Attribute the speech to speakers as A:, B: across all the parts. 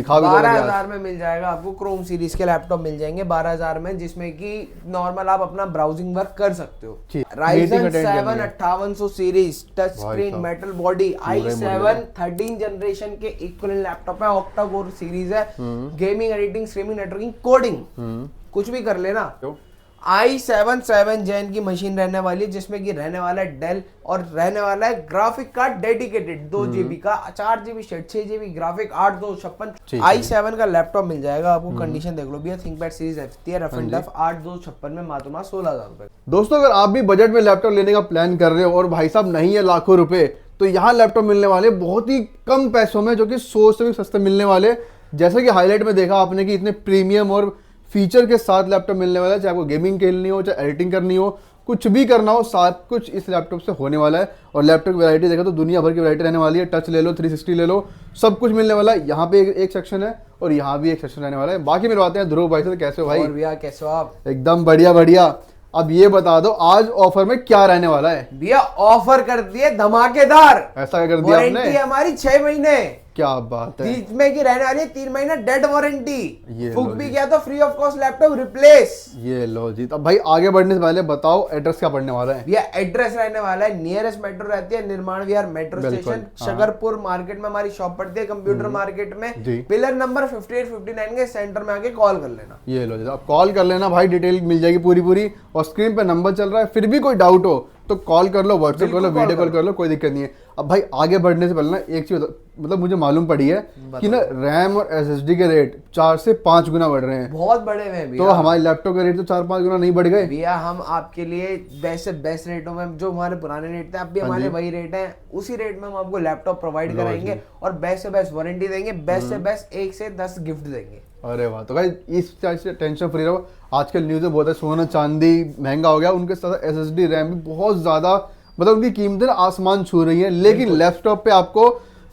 A: 12,000 में मिल जाएगा आपको। क्रोम सीरीज के लैपटॉप मिल जाएंगे 12,000 में, जिसमें कि नॉर्मल आप अपना ब्राउजिंग वर्क कर सकते हो। Ryzen 7 5800 series touch screen metal body i7 13 generation के इक्विवेलेंट लैपटॉप है। ऑक्टा कोर सीरीज है, gaming editing streaming networking coding कुछ भी कर लेना। i7 7 जेन की मशीन रहने वाली है, जिसमें कि रहने वाला है डेल और रहने वाला है ग्राफिक कार्ड डेडिकेटेड 2 GB का, 4 GB shade 6 GB graphic 8256। i7 का लैपटॉप मिल जाएगा आपको। कंडीशन देख लो भैया, थिंकपैड सीरीज है रफ एंड टफ 8256 में मात्र 16,000 रुपए।
B: दोस्तों अगर आप भी बजट में लैपटॉप लेने का प्लान कर रहे हो और भाई साहब नहीं है लाखों रुपए, तो यहाँ लैपटॉप मिलने वाले बहुत ही कम पैसों में, जो कि 100 से भी सस्ते मिलने वाले। जैसे कि हाईलाइट में देखा आपने कि इतने प्रीमियम और फीचर के साथ लैपटॉप मिलने वाला है। चाहे आपको गेमिंग खेलनी हो, चाहे एडिटिंग करनी हो, कुछ भी करना हो, सब कुछ इस लैपटॉप से होने वाला है। और लैपटॉप की वैरायटी देखा तो दुनिया भर की वैरायटी रहने वाली है। टच ले लो, 360 ले लो, सब कुछ मिलने वाला है। यहाँ पे एक सेक्शन है और यहाँ भी एक सेक्शन रहने वाला है। बाकी मिलवाते हैं ध्रुव भाई से। कैसे हो भाई?
A: और भैया कैसे हो आप?
B: एकदम बढ़िया बढ़िया। अब ये बता दो आज ऑफर में क्या रहने वाला है?
A: भैया ऑफर कर दिए धमाकेदार।
B: ऐसा कर दिया आपने?
A: वारंटी हमारी 6 महीने।
B: क्या बात है।
A: जिसमें की रहने वाली है 3 महीना डेड वारंटी। फूक भी गया तो free of cost laptop replace.
B: ये लो जी। अब भाई आगे बढ़ने से पहले बताओ एड्रेस क्या पड़ने वाला है?
A: भैया एड्रेस रहने वाला है, नियरेस्ट मेट्रो रहती है निर्माण विहार मेट्रो स्टेशन, शकरपुर मार्केट में हमारी शॉप पड़ती है, कंप्यूटर मार्केट में पिलर नंबर 58-59 के सेंटर में आके कॉल कर लेना।
B: ये लो जी, आप कॉल कर लेना भाई, डिटेल मिल जाएगी पूरी। और स्क्रीन पे नंबर चल रहा है, फिर भी कोई डाउट हो तो कॉल कर लो, व्हाट्सएप कर लो, वीडियो कॉल कर लो, कोई दिक्कत नहीं है। अब भाई आगे बढ़ने से पहले ना एक चीज मतलब मुझे मालूम पड़ी है कि ना रैम और एसएसडी के रेट 4 से 5 गुना बढ़ रहे हैं।
A: बहुत बड़े हुए हैं।
B: तो हमारे लैपटॉप के रेट तो 4-5 गुना नहीं बढ़ गए
A: भैया? हम आपके लिए बेस्ट से बेस्ट रेटों में, जो हमारे पुराने रेट थे अब भी हमारे वही रेट हैं, उसी रेट में हम आपको लैपटॉप प्रोवाइड कराएंगे और बेस्ट से बेस्ट वारंटी देंगे, बेस्ट से बेस्ट 1 से 10 गिफ्ट देंगे।
B: अरे वाह। तो भाई इस चीज से टेंशन फ्री रहो। आजकल न्यूज़ में बहुत है, सोना चांदी महंगा हो गया, उनके साथ एसएसडी रैम भी बहुत ज्यादा, मतलब उनकी कीमतें आसमान छू रही हैं। लेकिन लैपटॉप पे आपको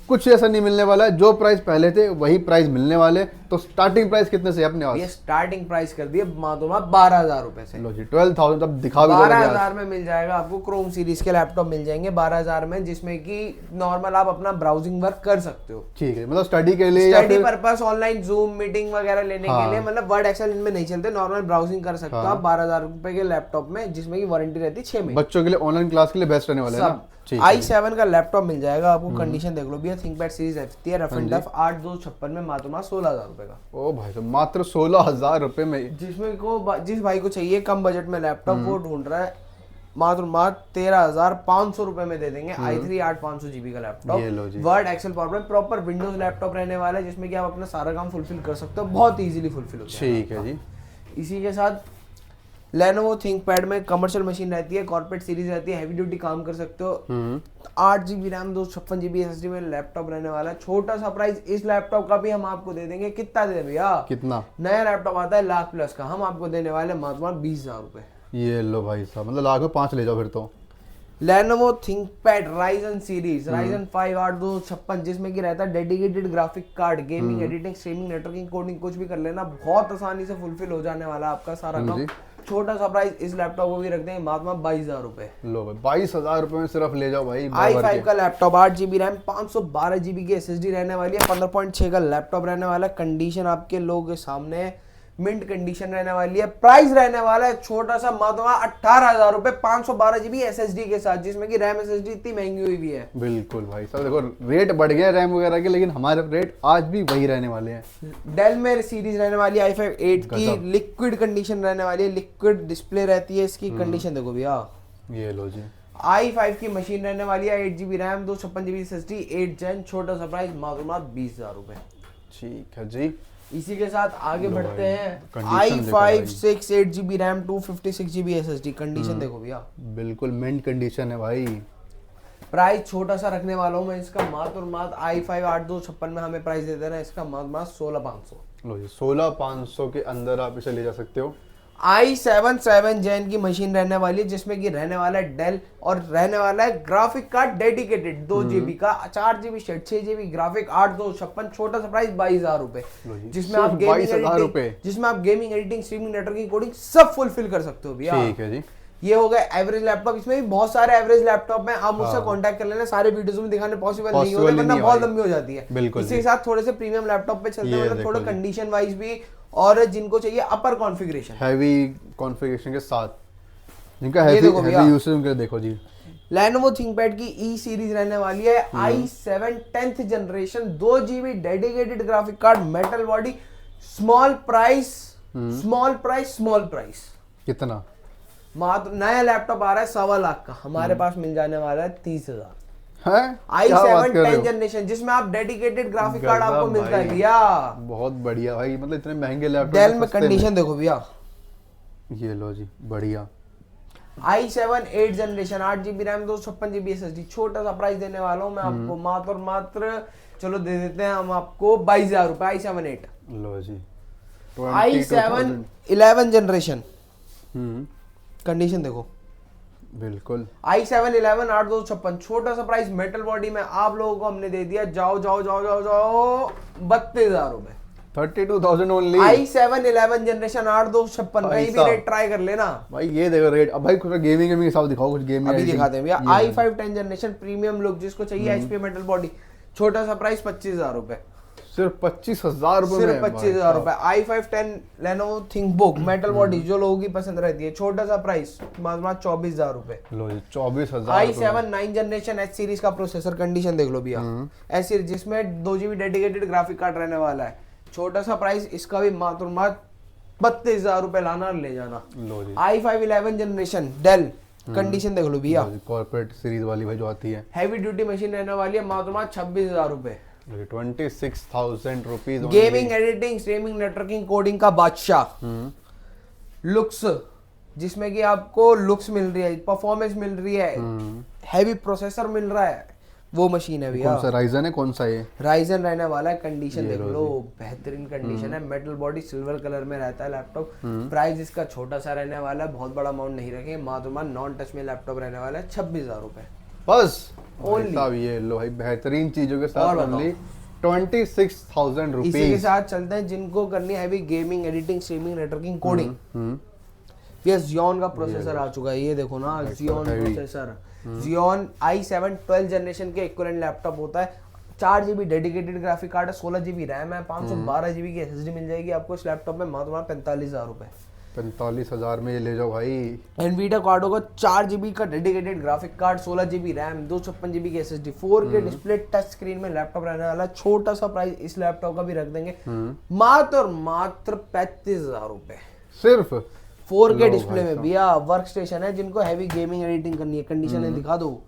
B: कुछ ऐसा नहीं मिलने वाला है। जो प्राइस पहले थे वही प्राइस मिलने वाले। तो स्टार्टिंग प्राइस कितने से अपने पास?
A: ये स्टार्टिंग प्राइस कर दिए मात्र 12,000 रुपए से।
B: लो जी 12,000। अब दिखा भी
A: 12,000 में मिल जाएगा आपको। क्रोम सीरीज के लैपटॉप मिल जाएंगे 12,000 में, जिसमें कि नॉर्मल आप अपना ब्राउजिंग वर्क कर सकते हो।
B: ठीक है, मतलब स्टडी के लिए,
A: study purpose, online zoom meeting वगैरह लेने के लिए, मतलब वर्ड एक्सेल इनमें नहीं चलते, नॉर्मल ब्राउजिंग कर सकते हो आप 12,000 रुपए के लैपटॉप में, जिसमें की वारंटी रहती है 6 महीने।
B: बच्चों के लिए ऑनलाइन क्लास के लिए बेस्ट रहने वाला है ना।
A: i7 का लैपटॉप मिल जाएगा आपको। कंडीशन देख लो भैया, थिंकपैड सीरीज है रफ एंड टफ 8256 में मात्र 16,000 रुपए का।
B: ओ भाई तो मात्र 16,000 रुपए में।
A: जिस भाई को चाहिए कम बजट में लैपटॉप, वो ढूंढ रहा है, मात्र 13,500 रुपए में दे देंगे i3 8500 GB का laptop. Word Excel PowerPoint proper Windows laptop रहने वाला है, जिसमें कि आप अपना सारा काम फुलफिल कर सकते हो, बहुत इजीली फुलफिल होता है।
B: ठीक है जी।
A: इसी के साथ लेनोवो थिंकपैड में कमर्शियल मशीन रहती है, कॉर्पोरेट सीरीज रहती है, हैवी ड्यूटी काम कर सकते हो। 8 GB रैम 256 GB SSD में लैपटॉप रहने वाला है। छोटा सा प्राइस इस लैपटॉप का भी हम आपको दे देंगे। कितना दे भैया?
B: कितना?
A: नया लैपटॉप आता है लाख प्लस का, हम आपको देने वाले मात्र 20,000 रुपए।
B: ये लो भाई साहब, मतलब लाख में 5 ले जाओ फिर तो।
A: Lenovo ThinkPad Ryzen series Ryzen 5 8256, जिसमें कि रहता है dedicated graphic card, gaming editing streaming networking coding कुछ भी कर लेना, बहुत आसानी से फुलफिल हो जाने वाला आपका सारा काम। छोटा सा प्राइस इस लैपटॉप को भी रखते हैं मात्र 22,000 रुपए।
B: लो भाई 22,000 रुपए में सिर्फ ले जाओ भाई।
A: i5 का लैपटॉप 8 GB रैम 512 GB की SSD रहने वाली है, 15.6 का लैपटॉप रहने वाला है। कंडीशन आपके लोगों के सामने है, मिंट कंडीशन रहने वाली है। प्राइस रहने वाला है छोटा सा मात्र 18,000 रुपए 512 GB SSD के साथ, जिसमें कि रैम SSD इतनी महंगी हुई भी है।
B: बिल्कुल भाई साहब, देखो रेट बढ़ गया रैम वगैरह के, लेकिन हमारे रेट आज भी वही रहने वाले हैं।
A: डेल में सीरीज रहने वाली है i5 8 की, लिक्विड कंडीशन रहने वाली है, लिक्विड डिस्प्ले रहती है इसकी। कंडीशन देखो भैया,
B: ये लो जी।
A: i5 की मशीन रहने वाली है, 8 GB RAM 256 GB SSD 8 Gen, छोटा सा प्राइस मात्र 20,000 रुपए।
B: ठीक है जी।
A: इसी के साथ आगे बढ़ते हैं i5 6 8 GB RAM 256 GB SSD। Condition देखो भैया,
B: बिल्कुल मिंट कंडीशन है भाई।
A: प्राइस छोटा सा रखने वाला हूँ मैं इसका, मात्र i5 8256 में हमें प्राइस दे देना इसका मात्र 16,500।
B: लो जी 16,500 के अंदर आप इसे ले जा सकते हो।
A: i7 7 जेन की मशीन रहने वाली है, जिसमें कि रहने वाला है डेल और रहने वाला है ग्राफिक कार्ड डेडिकेटेड 2 GB का, 4 GB शेड 6 GB ग्राफिक 8256, छोटा सा प्राइस 22,000 रुपए, जिसमें आप gaming editing streaming networking coding सब फुलफिल कर सकते हो भैया।
B: ठीक है जी।
A: ये हो गया एवरेज लैपटॉप। इसमें भी बहुत सारे एवरेज लैपटॉप हैं, आप मुझसे कांटेक्ट कर लेना। सारे वीडियोस में दिखाने पॉसिबल नहीं होते वरना बहुत लंबी हो जाती है। इसी के साथ थोड़े से प्रीमियम लैपटॉप पे चलते हैं, मतलब थोड़ा कंडीशन वाइज भी, और जिनको चाहिए अपर कॉन्फ़िगरेशन,
B: हैवी कॉन्फ़िगरेशन के साथ, जिनका हैवी यूसेज उनके देखो जी।
A: Lenovo ThinkPad की E सीरीज रहने वाली है, i7 10th generation, 2 GB dedicated graphic card, metal body, small price.
B: कितना?
A: मात्र नया लैपटॉप आ रहा है 1.25 लाख का, हमारे पास मिल जाने वाला है 30,000। i7 10th जनरेशन जिसमें आप डेडिकेटेड ग्राफिक कार्ड आपको मिलता है भैया।
B: बहुत बढ़िया भाई, मतलब इतने महंगे लैपटॉप
A: डेल में कंडीशन देखो भैया,
B: ये लो जी बढ़िया।
A: i7 8 generation, 8 GB RAM, 256 GB SSD, छोटा सा प्राइस देने वाला हूँ मैं आपको, मात्र चलो दे देते हैं हम आपको 22,000 रुपए। i7 8
B: लो जी।
A: i7 11 जनरेशन, कंडीशन देखो
B: बिल्कुल।
A: i7 11 8,256, छोटा सा प्राइस, मेटल बॉडी में आप लोगों को हमने दे दिया, जाओ 32,000 रुपए।
B: 32,000 ओनली।
A: i7 11 जनरेशन 8,256, कहीं भी रेट ट्राई कर लेना
B: भाई। ये देखो रेट। अब भाई कुछ गेमिंग के हिसाब दिखाओ, कुछ गेमिंग
A: अभी दिखाते हैं भैया। i5 10 जनरेशन प्रीमियम लुक, जिसको चाहिए HP मेटल बॉडी, छोटा सा प्राइस 25,000 रुपए,
B: सिर्फ 25,000 रुपए,
A: सिर्फ 25,000 रुपए। i5 10 Lenovo ThinkBook metal body, जो लोगों की पसंद रहती है, छोटा सा प्राइस मात्र 24,000 रुपए।
B: लो जी 24,000।
A: i7 9 जनरेशन H सीरीज का प्रोसेसर, कंडीशन देख लो भैया, H सीरीज जिसमें 2 GB डेडिकेटेड ग्राफिक कार्ड रहने वाला है, छोटा सा प्राइस इसका भी मात्र 32,000 रुपए, लाना ले जाना।
B: लो जी।
A: i5 11 जनरेशन डेल, कंडीशन देख लो भैया,
B: कॉर्पोरेट सीरीज वाली भाई जो आती है,
A: हैवी ड्यूटी मशीन रहने वाली है, मात्र 26,000 रुपए।
B: 26,000 rupees.
A: Gaming, editing, streaming, networking, coding का बादशाह, लुक्स, जिसमें कि आपको लुक्स मिल रही है, परफॉर्मेंस मिल रही है, हैवी प्रोसेसर मिल रहा है, वो मशीन है भैया।
B: कौन सा राइजन है, कौन सा ये?
A: राइजन रहने वाला है, कंडीशन देख लो, बेहतरीन कंडीशन है, मेटल बॉडी, सिल्वर कलर में रहता है लैपटॉप। प्राइस इसका छोटा सा रहने वाला है, बहुत बड़ा अमाउंट नहीं रखेंगे, मात्र नॉन टच में लैपटॉप रहने वाला है, 26,000 रुपए
B: बस।
A: ओनली
B: साहब ये लो भाई, बेहतरीन चीजों के साथ ओनली 26,000 रुपीज।
A: इसी के साथ चलते हैं जिनको करनी है heavy gaming, editing, streaming, networking, coding. ये Xeon का प्रोसेसर आ चुका है, ये देखो ना, Xeon processor, Xeon i7 12 generation के इक्विवेलेंट लैपटॉप होता है, 4 GB डेडिकेटेड ग्राफिक कार्ड है, 16 GB रैम है, 512 GB की SSD मिल जाएगी आपको इस लैपटॉप में, मात्र 45,000 रुपए।
B: 45,000 में ये ले जाओ भाई।
A: Nvidia कार्ड होगा, 4 GB का dedicated graphic card, 16 GB RAM, 256 GB की SSD, 4K display, touch screen में लैपटॉप रहने वाला है, छोटा सा प्राइस इस लैपटॉप का भी रख देंगे, मात्र 35,000 रुपए,
B: सिर्फ
A: 4K डिस्प्ले में भैया। वर्क स्टेशन है, जिनको हैवी गेमिंग एडिटिंग करनी है, कंडीशन है दिखा दो,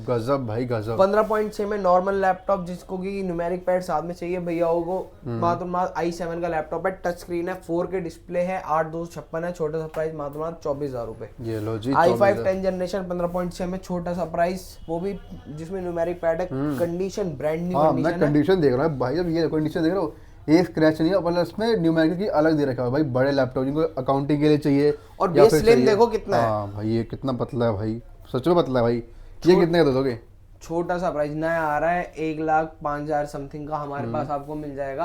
B: गजब भाई गजब।
A: 15.6 में नॉर्मल लैपटॉप, जिसको कि न्यूमेरिक पैड साथ में चाहिए भैयाओं को, मात्र i7 का लैपटॉप है, टच स्क्रीन है, 4K डिस्प्ले है, 8,256 है, छोटा सा प्राइस मात्र 24,000 रुपए।
B: ये लो जी
A: i5 10 जनरेशन 15.6 में, छोटा सा प्राइस, वो भी जिसमें न्यूमेरिक पैड है, कंडीशन ब्रांड न्यू कंडीशन है।
B: मैं कंडीशन देख रहा हूँ भाई, जब ये कंडीशन देख रहा हूँ, एक स्क्रैच नहीं है, मतलब इसमें न्यूमेरिक की अलग दे रखा है भाई, बड़े लैपटॉप जिनको अकाउंटिंग के लिए चाहिए।
A: और बेस स्लिम देखो कितना है।
B: हाँ भाई, ये कितना पतला है भाई, सच में पतला है भाई। ये कितने का दे दोगे?
A: छोटा सा प्राइस नया आ रहा है, 1,05,000 समथिंग का हमारे पास आपको मिल जाएगा।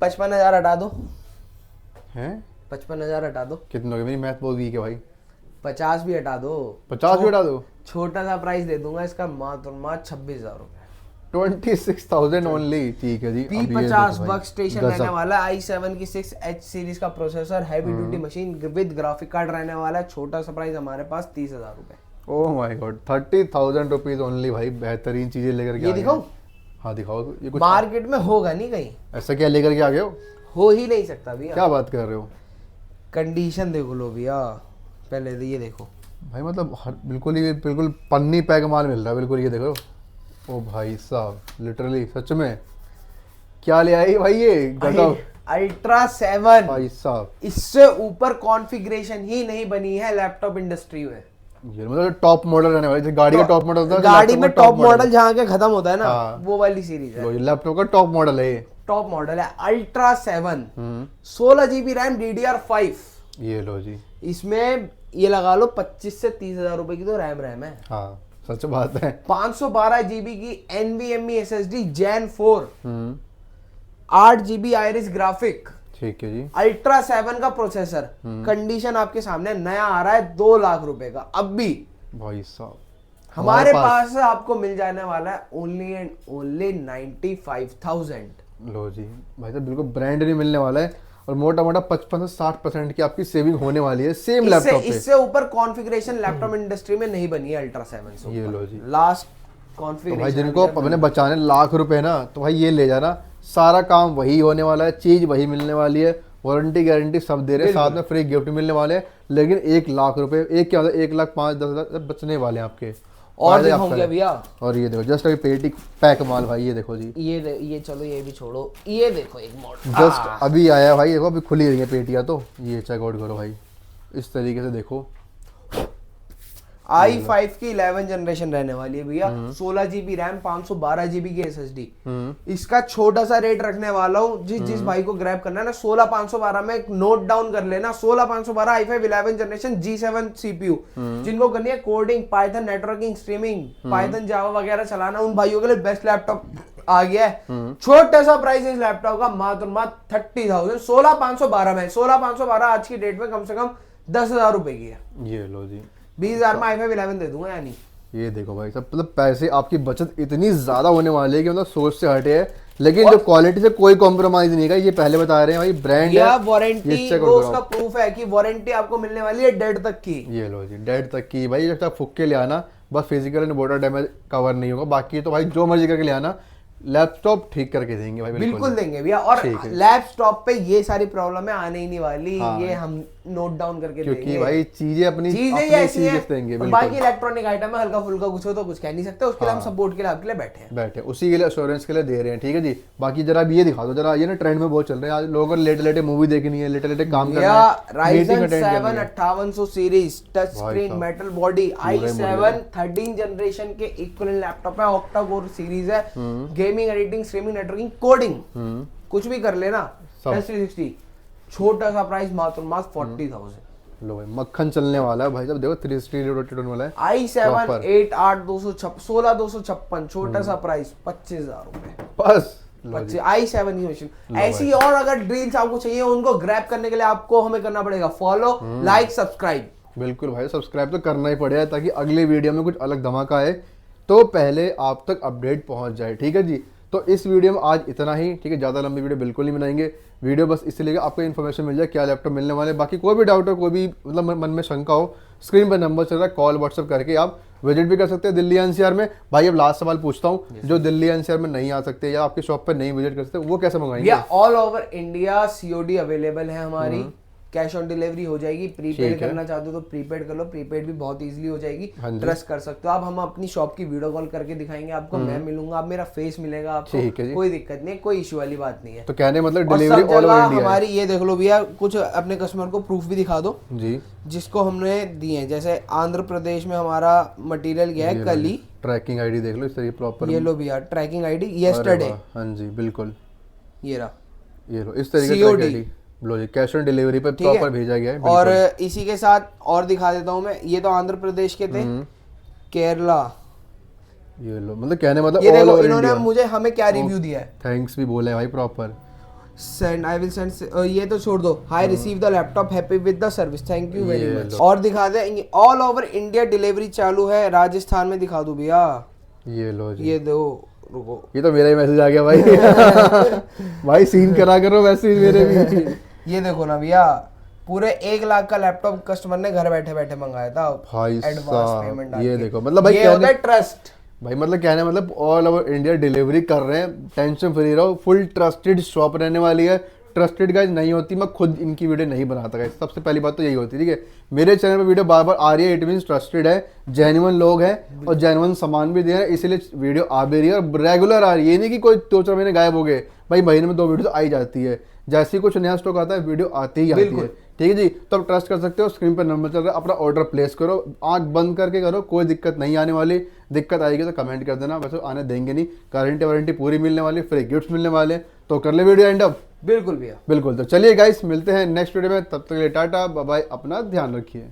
A: 55,000 हटा दो,
B: हैं
A: 55,000 हटा दो,
B: कितने हो? मेरी मैथ बहुत वीक है भाई।
A: 50 भी हटा दो,
B: 50 भी हटा दो,
A: छोटा सा प्राइस दे दूंगा इसका, मात्र 26,000 रुपए।
B: 26,000 ओनली, ठीक है जी।
A: P50 वर्क स्टेशन रहने वाला है, i7 की 6H सीरीज का processor, heavy duty machine with graphic card रहने वाला है, छोटा सा प्राइस हमारे पास 30,000 रुपए।
B: Oh my God, 30,000 rupees only भाई, बेहतरीन चीजें लेकर के
A: ये दिखाओ,
B: हाँ दिखाओ। ये कुछ
A: मार्केट में होगा नहीं कहीं,
B: ऐसा क्या लेकर के आ गए
A: हो ही नहीं सकता भैया।
B: क्या बात कर रहे हो?
A: कंडीशन देखो लो भैया, पहले तो ये देखो
B: भाई, मतलब बिल्कुल पन्नी पैक माल मिल रहा है, बिल्कुल ये देखो। ओ भाई साहब, लिटरली सच में क्या ले आई भाई ये गजब।
A: अल्ट्रा 7
B: भाई साहब,
A: इससे ऊपर कॉन्फ़िगरेशन ही नहीं बनी है लैपटॉप इंडस्ट्री में।
B: ये मतलब टॉप मॉडल रहने वाला, जैसे गाड़ी का टॉप मॉडल होता है,
A: गाड़ी में टॉप मॉडल जहाँ के खत्म होता है ना, वो वाली सीरीज है।
B: लैपटॉप का टॉप मॉडल है ये,
A: टॉप मॉडल है अल्ट्रा 7, 16 GB रैम, DDR5।
B: ये लो जी,
A: इसमें ये लगा लो 25 से 30,000 रुपए की तो रैम है।
B: हाँ सच बात है।
A: 512 GB की NVMe SSD Gen 4, 8 GB iris graphic,
B: ठीक है जी।
A: अल्ट्रा 7 का प्रोसेसर, कंडीशन आपके सामने, नया आ रहा है 2 लाख रुपए का। अब भी
B: भाई साहब
A: हमारे पास आपको मिल जाने वाला है ओनली एंड ओनली 95,000।
B: लो जी भाई साहब, बिल्कुल ब्रांड नहीं मिलने वाला है और मोटा मोटा 55 से 60% की आपकी सेविंग होने वाली है सेम लैपटॉप पे।
A: इससे ऊपर कॉन्फ़िगरेशन लैपटॉप इंडस्ट्री में नहीं बनी है अल्ट्रा 7 से।
B: ये लो जी,
A: लास्ट
B: तो
A: कॉन्फ़िगरेशन
B: भाई जिनको अपने बचाने लाख रुपए ना, तो भाई ये ले जाना, सारा काम वही होने वाला है, चीज वही मिलने वाली है, वारंटी गारंटी सब दे रहे हैं, साथ में फ्री गिफ्ट मिलने वाले हैं। लेकिन 1 लाख रुपए, एक क्या होता है 1,05,10,000 बचने वाले हैं आपके।
A: और दिखाऊंगे भैया।
B: और ये देखो जस्ट अभी पेटी पैक माल भाई, ये देखो जी,
A: ये चलो ये भी छोड़ो, ये देखो एक मॉडल
B: जस्ट अभी आया है भाई, देखो अभी खुली रही है पेटियां, तो ये चेकआउट करो भाई, इस तरीके से देखो।
A: i5 की 11 जनरेशन रहने वाली है भैया, 16 GB रैम, 512 GB की SSD। इसका छोटा सा रेट रखने वाला हूँ, जिस भाई को ग्रैब करना है ना, 16512 में एक नोट डाउन कर लेना, 16512 i5 11 जनरेशन G7 CPU। जिनको करनी है coding, Python, networking, streaming, Python, Java वगैरह चलाना, उन भाइयों के लिए बेस्ट लैपटॉप आ गया है। छोटा सा प्राइस इस लैपटॉप का मात्र 30,000, 16512 में। 16512 आज की डेट में कम से कम 10,000 रुपए की है।
B: ये लो जी,
A: 20,000 में i5 11 दे दूंगा यानी।
B: ये देखो भाई साहब, मतलब पैसे आपकी बचत इतनी ज्यादा होने वाली है कि मतलब सोच से हटे है, लेकिन जो क्वालिटी से कोई कॉम्प्रोमाइज नहीं है, ये पहले बता रहे हैं भाई, ब्रांड है,
A: वारंटी वो उसका प्रूफ है कि वारंटी आपको मिलने वाली है डेढ़ तक की।
B: ये लो जी, डेढ़ तक की भाई, जब तक फुक के ले आना, बस physical and border damage cover नहीं होगा, बाकी तो भाई जो मर्जी करके ले आना, लैपटॉप ठीक करके देंगे भाई,
A: बिल्कुल देंगे भैया। और लैपटॉप पे ये सारी प्रॉब्लम है आने ही नहीं वाली। हाँ, ये हम नोट डाउन करके
B: क्योंकि
A: देंगे
B: भाई चीजें अपनी
A: ऐसी हैं।
B: देंगे।
A: बाकी इलेक्ट्रॉनिक आइटम है, हल्का फुल्का कुछ हो तो कुछ कह नहीं सकते, उसके लिए हम सपोर्ट के लिए आपके लिए बैठे
B: उसी के लिए अश्योरेंस के लिए दे रहे हैं। ठीक है जी, बाकी जरा ये दिखा दो जरा, ये ना ट्रेंड में बहुत चल रहे हैं आज लोगों को, लेटे मूवी देखनी है, लेटे काम करना है।
A: Ryzen 7 5800 series, touch screen, metal body, i7 13 generation के इक्विवेलेंट लैपटॉप है, ऑक्टा कोर सीरीज है, gaming, editing, streaming, networking, coding कुछ भी कर लेना, 360। छोटा सा प्राइस मात्र 40,000।
B: लो भाई मक्खन चलने वाला है भाई साहब, देखो 360 रोटेट होने वाला है।
A: i7 8/256 छोटा सा प्राइस 25,000 रुपए
B: बस।
A: i7 की मशीन। ऐसी और अगर डील्स आपको चाहिए उनको ग्रैब करने के लिए आपको हमें करना पड़ेगा फॉलो, लाइक, सब्सक्राइब।
B: बिल्कुल भाई, सब्सक्राइब तो करना ही पड़ेगा ताकि अगले वीडियो में कुछ अलग धमाका आए तो पहले आप तक अपडेट पहुंच जाए। ठीक है जी, तो इस वीडियो में आज इतना ही। ठीक है, ज़्यादा लंबी वीडियो बिल्कुल नहीं बनाएंगे, वीडियो बस इसलिए आपको इन्फॉर्मेशन मिल जाए क्या लैपटॉप मिलने वाले। बाकी कोई भी डाउट हो, कोई भी मतलब मन में शंका हो, स्क्रीन पर नंबर चल रहा है, कॉल व्हाट्सअप करके आप विजिट भी कर सकते हैं दिल्ली एनसीआर में। भाई अब लास्ट सवाल पूछता हूँ, जो दिल्ली एनसीआर में नहीं आ सकते या आपकी शॉप पर नहीं विजिट कर सकते, वो कैसे मंगाएंगे?
A: All over India COD available है हमारी, कैश ऑन डिलीवरी हो जाएगी। प्रीपेड करना चाहते हो तो प्रीपेड कर लो, प्रीपेड भी बहुत इजीली हो जाएगी, ट्रस्ट कर सकते हो आप। हम अपनी शॉप की वीडियो कॉल करके दिखाएंगे आपको, मैं मिलूंगा, आप मेरा फेस मिलेगा आपको, कोई दिक्कत नहीं, कोई इशू वाली बात नहीं है।
B: तो कहने मतलब डिलीवरी ऑल ओवर इंडिया
A: हमारी। ये देख लो भैया, कुछ अपने कस्टमर को प्रूफ भी दिखा दो
B: जी,
A: जिसको हमने दिए हैं। जैसे आंध्र प्रदेश में हमारा मटेरियल गया है कल ही,
B: ट्रैकिंग आईडी देख लो इस तरीके प्रॉपर।
A: ये लो भैया ट्रैकिंग आईडी यस्टरडे।
B: हाँ जी बिल्कुल,
A: ये रहा,
B: ये लो इस तरीके से लो जी, कैश ऑन डिलीवरी पे प्रॉपर भेजा गया है।
A: और इसी के साथ और दिखा देता हूँ मैं, ये तो आंध्र प्रदेश के थे, केरला,
B: ये लो मतलब कहने मतलब
A: ये देखो इन्होंने मुझे हमें क्या रिव्यू दिया है,
B: थैंक्स भी बोले भाई proper.
A: Send I will send, ये तो छोड़ दो, high receive the laptop, happy with the service, thank you very much. और दिखा दे, ऑल ओवर इंडिया डिलीवरी चालू है। राजस्थान में दिखा दूं भैया,
B: ये लो जी,
A: ये दो, रुको,
B: ये तो मेरा ही मैसेज आ गया भाई भाई सीन करा करो वैसे ही मेरे भी
A: ये देखो ना भैया, पूरे 1 लाख का लैपटॉप कस्टमर ने घर बैठे बैठे मंगाया था
B: भाई
A: एडवांस पेमेंट।
B: ये देखो मतलब भाई
A: ये होता है ट्रस्ट
B: भाई, मतलब कहने मतलब ऑल ओवर इंडिया डिलीवरी कर रहे हैं, टेंशन फ्री रहो, फुल ट्रस्टेड शॉप रहने वाली है। ट्रस्टेड गाइस नहीं होती मैं खुद इनकी वीडियो नहीं बनाता गाइस, सबसे पहली बात तो यही होती है। ठीक है, मेरे चैनल पे वीडियो बार बार आ रही है, इट मींस ट्रस्टेड है, जेन्युइन लोग हैं और जेन्युइन सामान भी दे रहे हैं, इसीलिए वीडियो आ भी रही है और रेगुलर आ रही है। ये नहीं कि कोई 2-4 महीने गायब हो गए, भाई महीने में 2 वीडियो तो आ ही जाती है, जैसे ही कुछ नया स्टॉक आता है वीडियो आती ही आती है। ठीक है जी, तो आप ट्रस्ट कर सकते हो, स्क्रीन पर नंबर चल रहा है, अपना ऑर्डर प्लेस करो, आंख बंद करके करो, कोई दिक्कत नहीं आने वाली। दिक्कत आएगी तो कमेंट कर देना, वैसे आने देंगे नहीं, गारंटी वारंटी पूरी मिलने वाली, फ्री गिफ्ट्स मिलने वाले। तो कर ले वीडियो एंड अप।
A: बिल्कुल भैया,
B: बिल्कुल। तो चलिए गाइस मिलते हैं नेक्स्ट वीडियो में, तब तक के लिए टाटा बाय बाय, अपना ध्यान रखिए।